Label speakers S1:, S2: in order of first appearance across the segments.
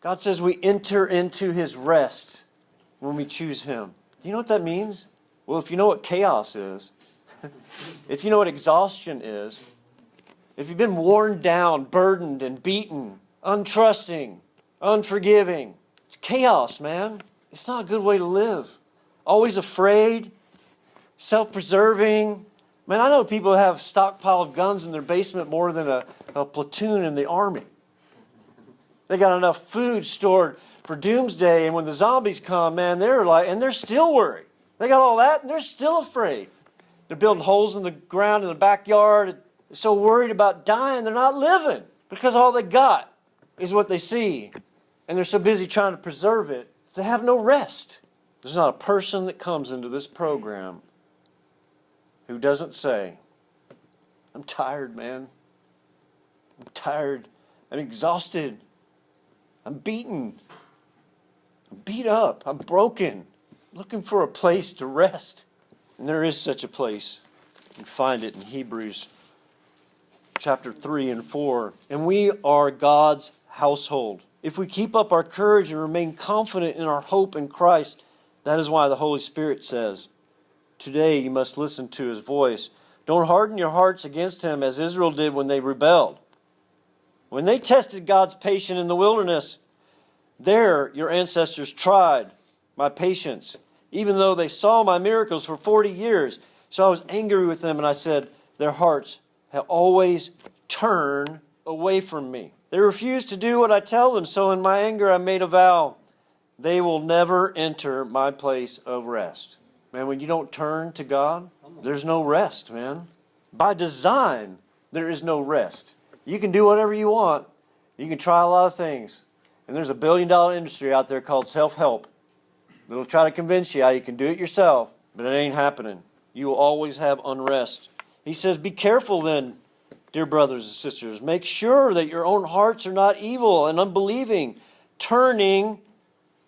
S1: God says we enter into His rest when we choose Him. Do you know what that means? Well, if you know what chaos is, if you know what exhaustion is, if you've been worn down, burdened, and beaten, untrusting, unforgiving, it's chaos, man. It's not a good way to live. Always afraid, self-preserving. Man, I know people who have a stockpile of guns in their basement more than a platoon in the army. They got enough food stored for doomsday, and when the zombies come, man, they're still worried. They got all that, and they're still afraid. They're building holes in the ground in the backyard. They're so worried about dying, they're not living because all they got is what they see. And they're so busy trying to preserve it, they have no rest. There's not a person that comes into this program who doesn't say, I'm tired, man. I'm tired. I'm exhausted. I'm beaten. I'm beat up. I'm broken. I'm looking for a place to rest. And there is such a place. You can find it in Hebrews chapter 3 and 4. And we are God's household. If we keep up our courage and remain confident in our hope in Christ, that is why the Holy Spirit says, today you must listen to His voice. Don't harden your hearts against Him as Israel did when they rebelled. When they tested God's patience in the wilderness, there your ancestors tried my patience, even though they saw my miracles for 40 years. So I was angry with them, and I said, their hearts have always turned away from me. They refuse to do what I tell them, so in my anger I made a vow. They will never enter my place of rest. Man, when you don't turn to God, there's no rest, man. By design, there is no rest. You can do whatever you want. You can try a lot of things. And there's a billion-dollar industry out there called self-help. It'll try to convince you how you can do it yourself, but it ain't happening. You will always have unrest. He says, be careful then, dear brothers and sisters. Make sure that your own hearts are not evil and unbelieving, turning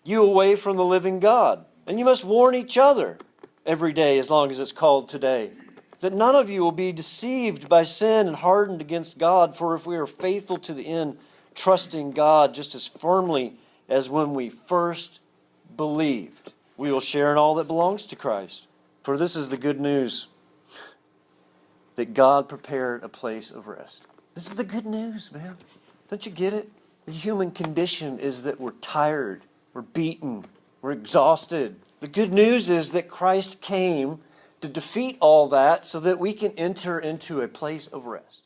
S1: you away from the living God. And you must warn each other every day, as long as it's called today, that none of you will be deceived by sin and hardened against God. For if we are faithful to the end, trusting God just as firmly as when we first believed, we will share in all that belongs to Christ. For this is the good news, that God prepared a place of rest. This is the good news, man. Don't you get it? The human condition is that we're tired, we're beaten, we're exhausted. The good news is that Christ came to defeat all that so that we can enter into a place of rest.